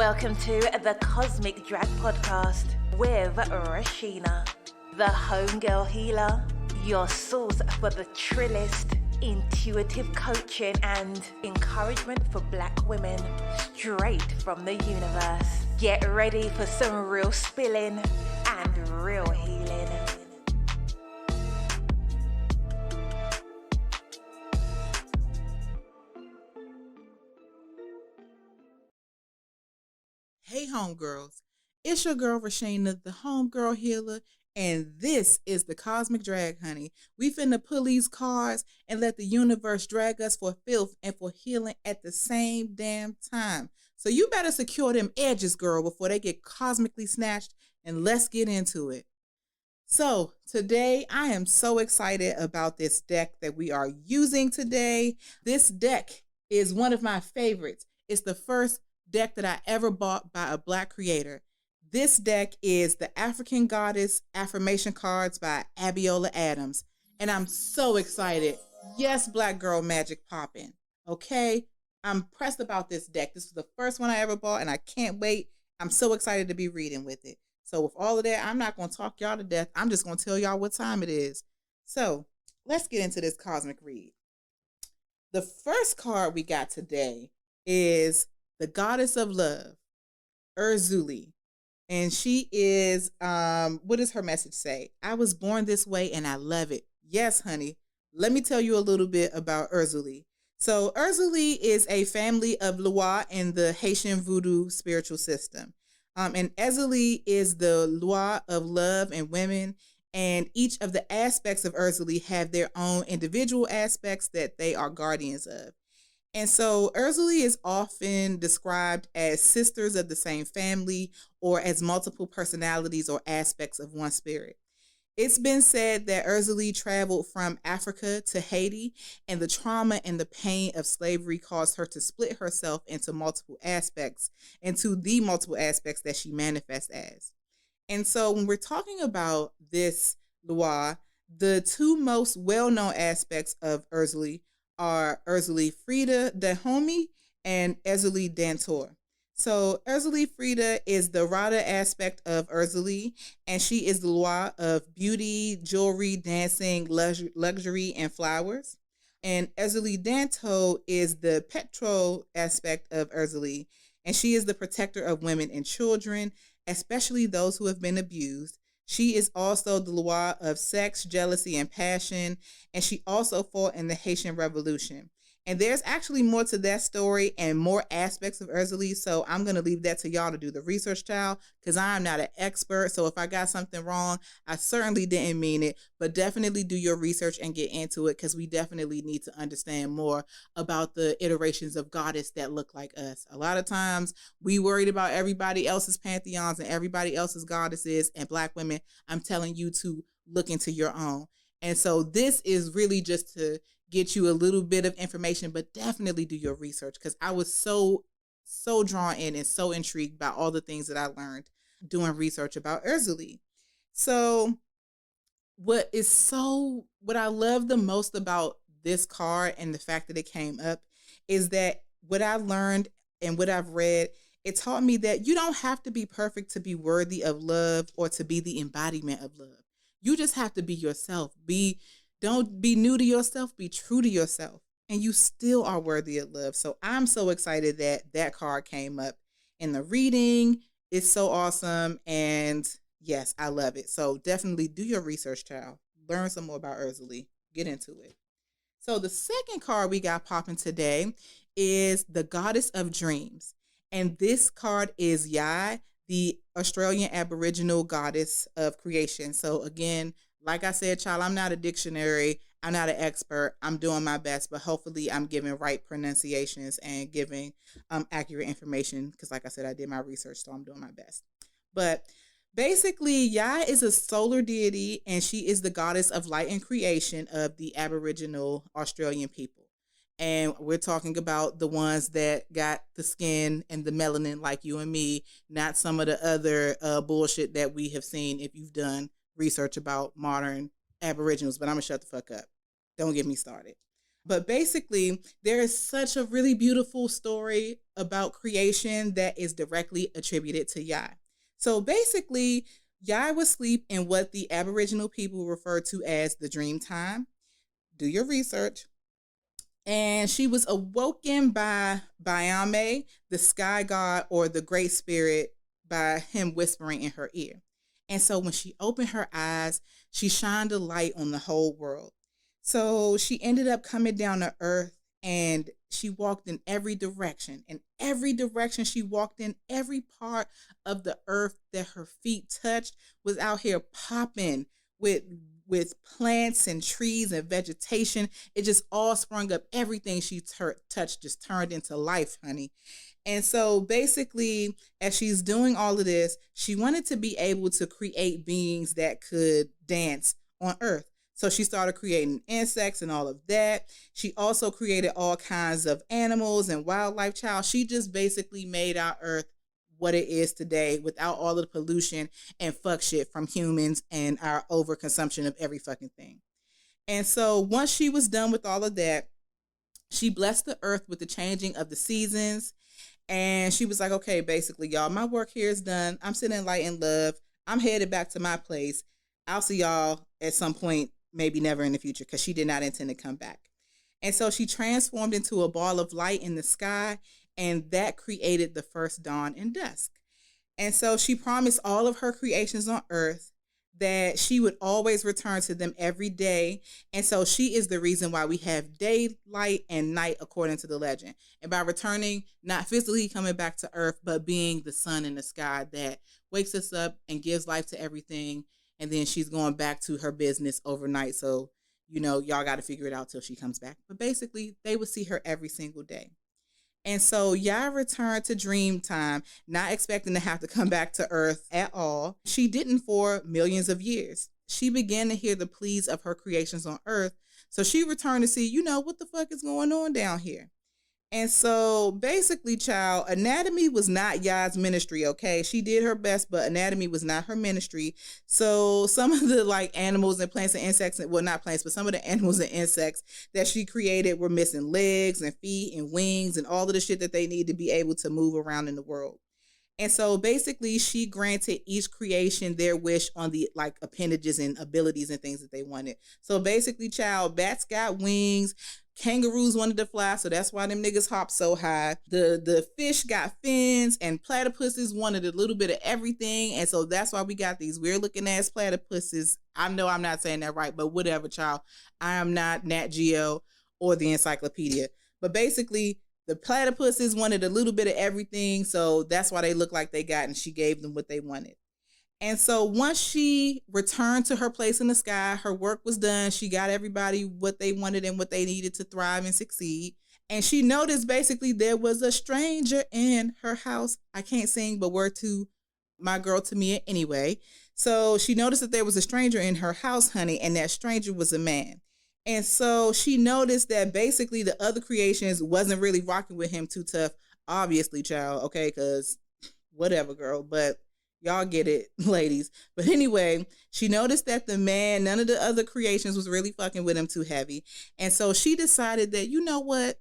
Welcome to the Cosmic Drag Podcast with Reshena, the homegirl healer, your source for the trillest, intuitive coaching and encouragement for Black women straight from the universe. Get ready for some real spilling and real healing. Hey homegirls, it's your girl Reshena, the homegirl healer, and this is the Cosmic Drag, honey. We finna pull these cards and let the universe drag us for filth and for healing at the same damn time. So you better secure them edges, girl, before they get cosmically snatched, and let's get into it. So today I am so excited about this deck that we are using today. This deck is one of my favorites. It's the first deck that I ever bought by a Black creator. This deck is the African Goddess Affirmation Cards by Abiola Adams. And I'm so excited. Yes, Black girl magic popping. Okay? I'm pressed about this deck. This was the first one I ever bought and I can't wait. I'm so excited to be reading with it. So with all of that, I'm not going to talk y'all to death. I'm just going to tell y'all what time it is. So let's get into this cosmic read. The first card we got today is the Goddess of Love, Erzulie. And she is, what does her message say? I was born this way and I love it. Yes, honey. Let me tell you a little bit about Erzulie. So Erzulie is a family of Loa in the Haitian voodoo spiritual system. And Erzulie is the Loa of love and women. And each of the aspects of Erzulie have their own individual aspects that they are guardians of. And so Erzulie is often described as sisters of the same family or as multiple personalities or aspects of one spirit. It's been said that Erzulie traveled from Africa to Haiti, and the trauma and the pain of slavery caused her to split herself into the multiple aspects that she manifests as. And so when we're talking about this Loa, the two most well-known aspects of Erzulie are Erzulie Frida Dahomey and Erzulie Dantor. So Erzulie Frida is the Rada aspect of Erzulie, and she is the Loa of beauty, jewelry, dancing, luxury, and flowers. And Erzulie Danto is the Petro aspect of Erzulie, and she is the protector of women and children, especially those who have been abused. She is also the Loa of sex, jealousy, and passion, and she also fought in the Haitian Revolution. And there's actually more to that story and more aspects of Erzulie, so I'm going to leave that to y'all to do the research, child, because I'm not an expert. So if I got something wrong, I certainly didn't mean it, but definitely do your research and get into it, because we definitely need to understand more about the iterations of goddess that look like us. A lot of times we worried about everybody else's pantheons and everybody else's goddesses, and Black women, I'm telling you to look into your own. And so this is really just to get you a little bit of information, but definitely do your research, because I was so drawn in and so intrigued by all the things that I learned doing research about Erzulie. So what I love the most about this card and the fact that it came up is that what I learned and what I've read, it taught me that you don't have to be perfect to be worthy of love or to be the embodiment of love. You just have to be yourself. Don't be new to yourself, be true to yourself, and you still are worthy of love. So I'm so excited that that card came up in the reading. It's so awesome, and yes, I love it. So definitely do your research, child. Learn some more about Erzulie. Get into it. So the second card we got popping today is the Goddess of Dreams, and this card is Yai, the Australian Aboriginal goddess of creation. So again, like I said, child, I'm not a dictionary. I'm not an expert. I'm doing my best, but hopefully I'm giving right pronunciations and giving accurate information, because like I said, I did my research, so I'm doing my best. But basically, Yai is a solar deity, and she is the goddess of light and creation of the Aboriginal Australian people. And we're talking about the ones that got the skin and the melanin like you and me, not some of the other bullshit that we have seen if you've done research about modern Aboriginals. But I'm going to shut the fuck up. Don't get me started. But basically, there is such a really beautiful story about creation that is directly attributed to Yah. So basically, Yah was asleep in what the Aboriginal people refer to as the dream time. Do your research. And she was awoken by Bayame, the sky god or the great spirit, by him whispering in her ear. And so when she opened her eyes, she shined a light on the whole world. So she ended up coming down to earth and she walked in every direction. And every direction she walked in, every part of the earth that her feet touched was out here popping with with plants and trees and vegetation. It just all sprung up. Everything she touched just turned into life, honey. And so basically, as she's doing all of this, she wanted to be able to create beings that could dance on earth. So she started creating insects and all of that. She also created all kinds of animals and wildlife, child. She just basically made our earth what it is today without all of the pollution and fuck shit from humans and our overconsumption of every fucking thing. And so once she was done with all of that, she blessed the earth with the changing of the seasons. And she was like, okay, basically, y'all, my work here is done. I'm sitting in light and love. I'm headed back to my place. I'll see y'all at some point, maybe never in the future, because she did not intend to come back. And so she transformed into a ball of light in the sky, and that created the first dawn and dusk. And so she promised all of her creations on earth that she would always return to them every day. And so she is the reason why we have daylight and night according to the legend. And by returning, not physically coming back to earth, but being the sun in the sky that wakes us up and gives life to everything. And then she's going back to her business overnight. So, y'all got to figure it out till she comes back. But basically, they would see her every single day. And so Yah returned to Dreamtime, not expecting to have to come back to Earth at all. She didn't for millions of years. She began to hear the pleas of her creations on Earth. So she returned to see, what the fuck is going on down here. And so basically, child, anatomy was not Yah's ministry, okay? She did her best, but anatomy was not her ministry. So some of the animals and plants and insects, well, not plants, but some of the animals and insects that she created were missing legs and feet and wings and all of the shit that they need to be able to move around in the world. And so basically she granted each creation their wish on the appendages and abilities and things that they wanted. So basically, child, bats got wings, kangaroos wanted to fly, so that's why them niggas hop so high. The fish got fins, and platypuses wanted a little bit of everything, and so that's why we got these weird looking ass platypuses. I know I'm not saying that right, but whatever, child. I am not Nat Geo or the encyclopedia. But basically, the platypuses wanted a little bit of everything, so that's why they look like they got, and she gave them what they wanted. And so once she returned to her place in the sky, her work was done. She got everybody what they wanted and what they needed to thrive and succeed. And she noticed basically there was a stranger in her house. I can't sing, but word to my girl Tamia anyway. So she noticed that there was a stranger in her house, honey, and that stranger was a man. And so she noticed that basically the other creations wasn't really rocking with him too tough. Obviously, child, okay, because whatever, girl. But y'all get it, ladies. But anyway, she noticed that the man, none of the other creations was really fucking with him too heavy. And so she decided that, you know what?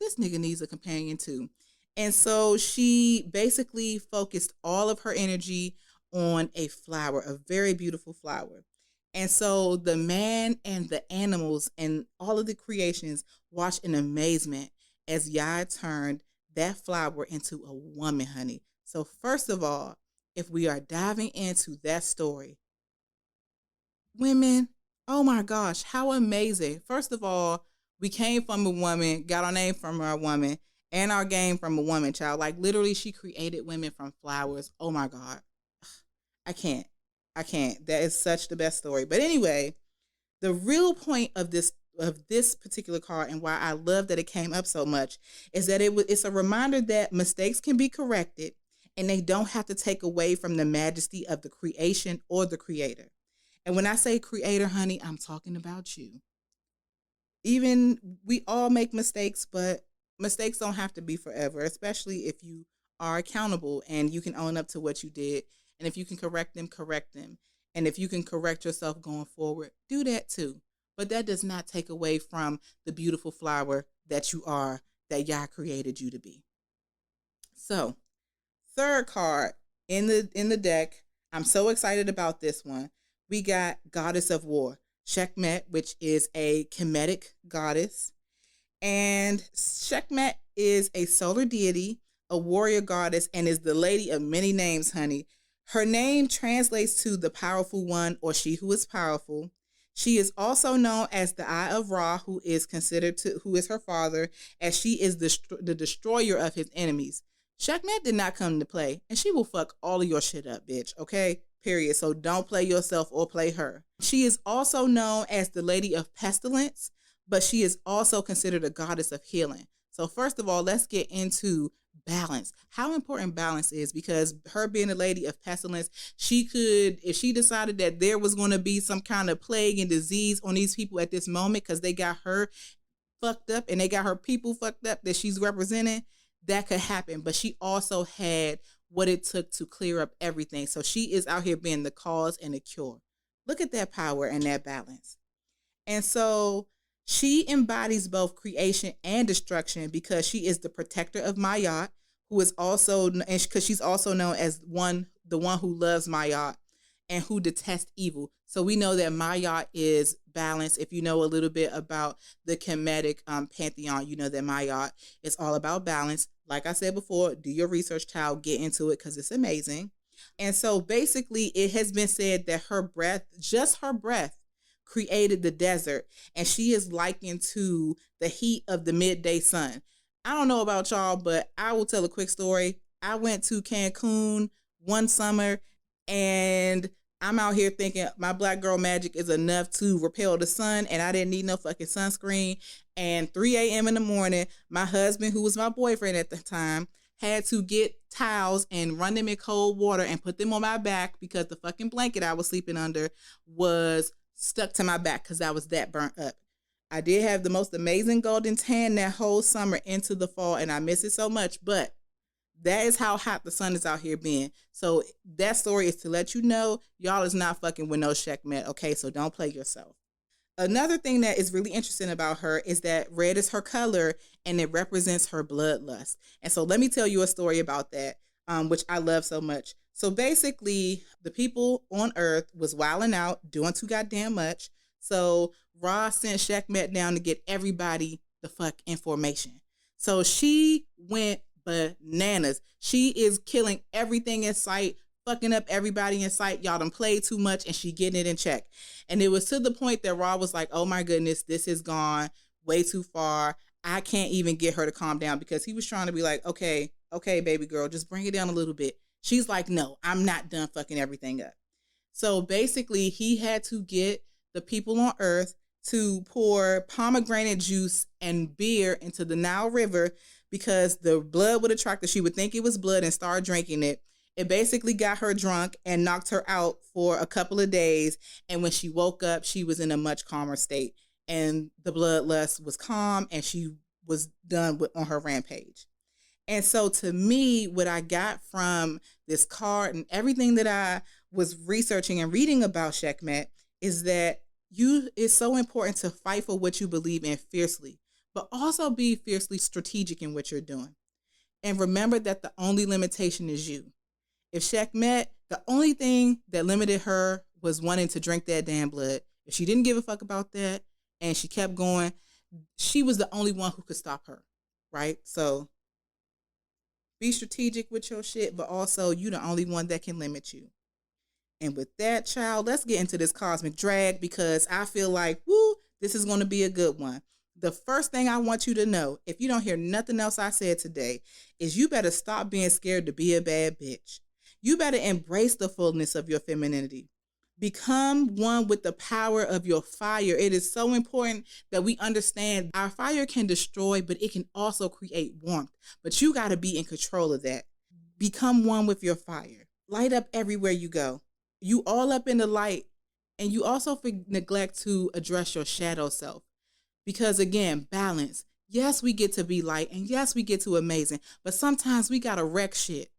This nigga needs a companion too. And so she basically focused all of her energy on a flower, a very beautiful flower. And so the man and the animals and all of the creations watched in amazement as Yah turned that flower into a woman, honey. So first of all, if we are diving into that story, women, oh my gosh, how amazing. First of all, we came from a woman, got our name from a woman, and our game from a woman, child. Literally, she created women from flowers. Oh my God. I can't. That is such the best story. But anyway, the real point of this particular card and why I love that it came up so much is that it's a reminder that mistakes can be corrected and they don't have to take away from the majesty of the creation or the creator. And when I say creator, honey, I'm talking about you. Even we all make mistakes, but mistakes don't have to be forever, especially if you are accountable and you can own up to what you did. And if you can correct them, correct them. And if you can correct yourself going forward, do that too. but that does not take away from the beautiful flower that you are, that Yah created you to be. So, third card in the deck, I'm so excited about this one. We got Goddess of War, Sekhmet, which is a Kemetic goddess. And Sekhmet is a solar deity, a warrior goddess, and is the lady of many names, honey. Her name translates to the powerful one, or she who is powerful. She is also known as the Eye of Ra, who is her father, as she is the destroyer of his enemies. Sekhmet did not come to play, and she will fuck all of your shit up, bitch, okay? Period. So don't play yourself or play her. She is also known as the Lady of Pestilence, but she is also considered a goddess of healing. So first of all, let's get into balance. How important balance is, because her being a lady of pestilence, she could, if she decided that there was going to be some kind of plague and disease on these people at this moment because they got her fucked up and they got her people fucked up that she's representing, that could happen. But she also had what it took to clear up everything. So she is out here being the cause and the cure. Look at that power and that balance. And so she embodies both creation and destruction because she is the protector of Mayat, who is also, and because she's also known as the one who loves Mayat and who detests evil. So we know that Mayat is balance. If you know a little bit about the Kemetic pantheon, you know that Mayat is all about balance. Like I said before, do your research, child, get into it because it's amazing. And so basically it has been said that her breath, just her breath, created the desert, and she is likened to the heat of the midday sun. I don't know about y'all, but I will tell a quick story. I went to Cancun one summer, and I'm out here thinking my black girl magic is enough to repel the sun, and I didn't need no fucking sunscreen. And 3 a.m. in the morning, my husband, who was my boyfriend at the time, had to get towels and run them in cold water and put them on my back because the fucking blanket I was sleeping under was stuck to my back because I was that burnt up. I did have the most amazing golden tan that whole summer into the fall, and I miss it so much, but that is how hot the sun is out here being. So that story is to let you know y'all is not fucking with no Sekhmet, okay? So don't play yourself. Another thing that is really interesting about her is that red is her color and it represents her bloodlust. And so let me tell you a story about that, which I love so much. So basically, the people on Earth was wilding out, doing too goddamn much. So Ra sent Sekhmet down to get everybody the fuck information. So she went bananas. She is killing everything in sight, fucking up everybody in sight. Y'all done played too much, and she getting it in check. And it was to the point that Ra was like, oh my goodness, this has gone way too far. I can't even get her to calm down, because he was trying to be like, okay, baby girl, just bring it down a little bit. She's like, no, I'm not done fucking everything up. So basically, he had to get the people on Earth to pour pomegranate juice and beer into the Nile River, because the blood would attract her. She would think it was blood and start drinking it. It basically got her drunk and knocked her out for a couple of days. And when she woke up, she was in a much calmer state. And the bloodlust was calm, and she was done on her rampage. And so to me, what I got from this card and everything that I was researching and reading about Sekhmet is that it's so important to fight for what you believe in fiercely, but also be fiercely strategic in what you're doing. And remember that the only limitation is you. If Sekhmet, the only thing that limited her was wanting to drink that damn blood. If she didn't give a fuck about that and she kept going, she was the only one who could stop her, right? So be strategic with your shit, but also you the only one that can limit you. And with that, child, let's get into this cosmic drag, because I feel like, woo, this is going to be a good one. The first thing I want you to know, if you don't hear nothing else I said today, is you better stop being scared to be a bad bitch. You better embrace the fullness of your femininity. Become one with the power of your fire. It is so important that we understand our fire can destroy, but it can also create warmth. But you got to be in control of that. Become one with your fire. Light up everywhere you go. You all up in the light, and you also neglect to address your shadow self. Because again, balance. Yes, we get to be light, and yes, we get to amazing, but sometimes we got to wreck shit.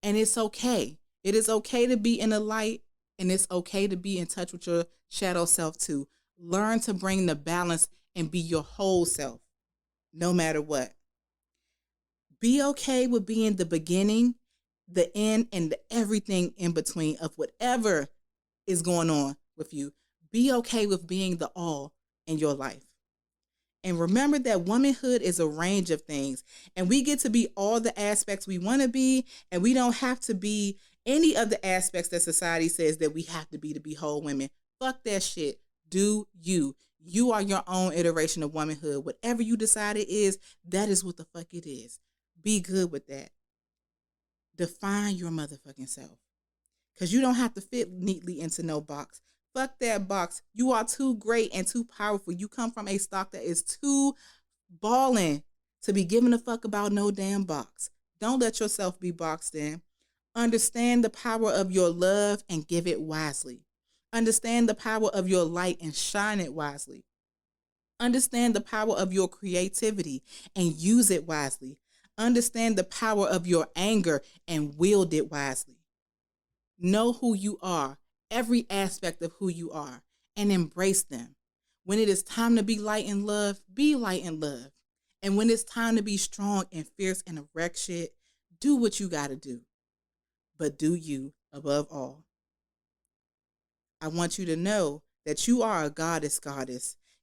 And it's okay. It is okay to be in the light, and it's okay to be in touch with your shadow self too. Learn to bring the balance and be your whole self, no matter what. Be okay with being the beginning, the end, and the everything in between of whatever is going on with you. Be okay with being the all in your life. And remember that womanhood is a range of things, and we get to be all the aspects we want to be, and we don't have to be any of the aspects that society says that we have to be whole women. Fuck that shit. Do you. You are your own iteration of womanhood. Whatever you decide it is, that is what the fuck it is. Be good with that. Define your motherfucking self. Because you don't have to fit neatly into no box. Fuck that box. You are too great and too powerful. You come from a stock that is too ballin' to be giving a fuck about no damn box. Don't let yourself be boxed in. Understand the power of your love and give it wisely. Understand the power of your light and shine it wisely. Understand the power of your creativity and use it wisely. Understand the power of your anger and wield it wisely. Know who you are, every aspect of who you are, and embrace them. When it is time to be light and love, be light and love. And when it's time to be strong and fierce and erect shit, do what you gotta do. But do you above all. I want you to know that you are a goddess.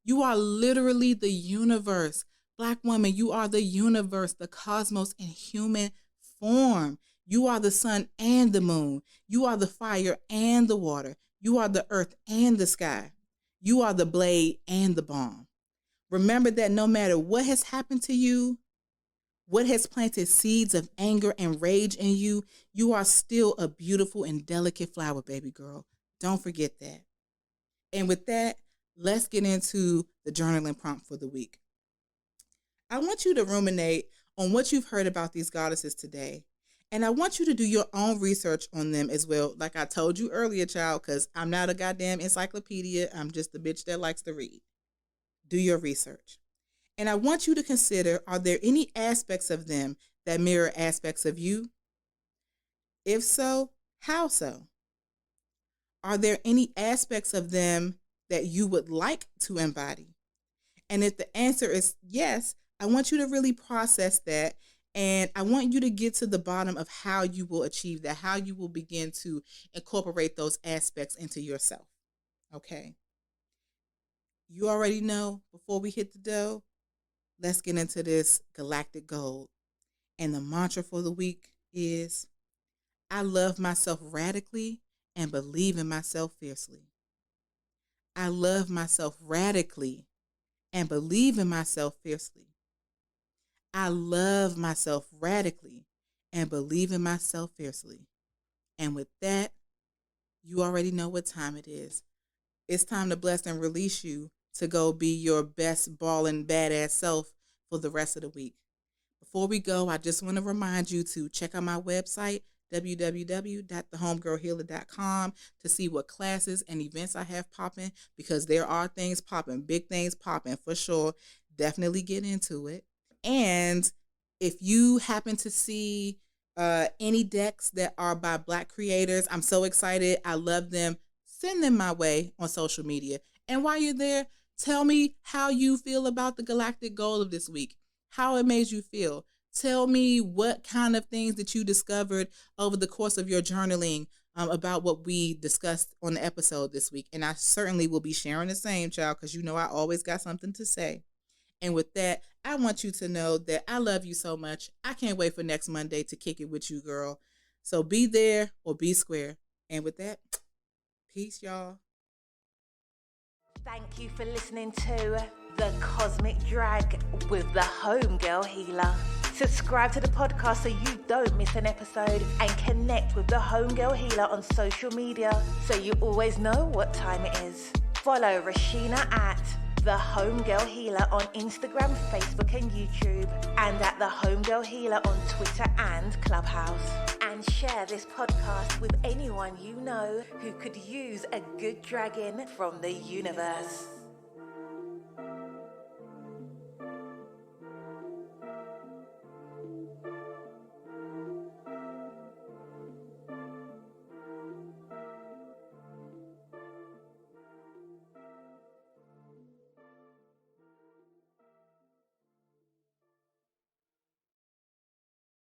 You are literally the universe. Black woman, you are the universe, the cosmos in human form. You are the sun and the moon. You are the fire and the water. You are the earth and the sky. You are the blade and the bomb. Remember that no matter what has happened to you, what has planted seeds of anger and rage in you, you are still a beautiful and delicate flower, baby girl. Don't forget that. And with that, let's get into the journaling prompt for the week. I want you to ruminate on what you've heard about these goddesses today. And I want you to do your own research on them as well. Like I told you earlier, child, because I'm not a goddamn encyclopedia. I'm just the bitch that likes to read. Do your research. And I want you to consider, are there any aspects of them that mirror aspects of you? If so, how so? Are there any aspects of them that you would like to embody? And if the answer is yes, I want you to really process that. And I want you to get to the bottom of how you will achieve that, how you will begin to incorporate those aspects into yourself. Okay? You already know, before we hit the dough, let's get into this galactic gold. And the mantra for the week is, I love myself radically and believe in myself fiercely. I love myself radically and believe in myself fiercely. I love myself radically and believe in myself fiercely. And with that, you already know what time it is. It's time to bless and release you to go be your best ballin' badass self for the rest of the week. Before we go, I just want to remind you to check out my website, www.thehomegirlhealer.com, to see what classes and events I have popping, because there are things popping, big things popping for sure. Definitely get into it. And if you happen to see any decks that are by Black creators, I'm so excited. I love them. Send them my way on social media. And while you're there, tell me how you feel about the galactic goal of this week, how it made you feel. Tell me what kind of things that you discovered over the course of your journaling about what we discussed on the episode this week. And I certainly will be sharing the same, child, because you know I always got something to say. And with that, I want you to know that I love you so much. I can't wait for next Monday to kick it with you, girl. So be there or be square. And with that, peace, y'all. Thank you for listening to The Cosmic Drag with the Homegirl Healer. Subscribe to the podcast so you don't miss an episode, and connect with the Homegirl Healer on social media so you always know what time it is. Follow Reshena at The Homegirl Healer on Instagram, Facebook and YouTube, and at The Homegirl Healer on Twitter and Clubhouse. And share this podcast with anyone you know who could use a good dragging from the universe.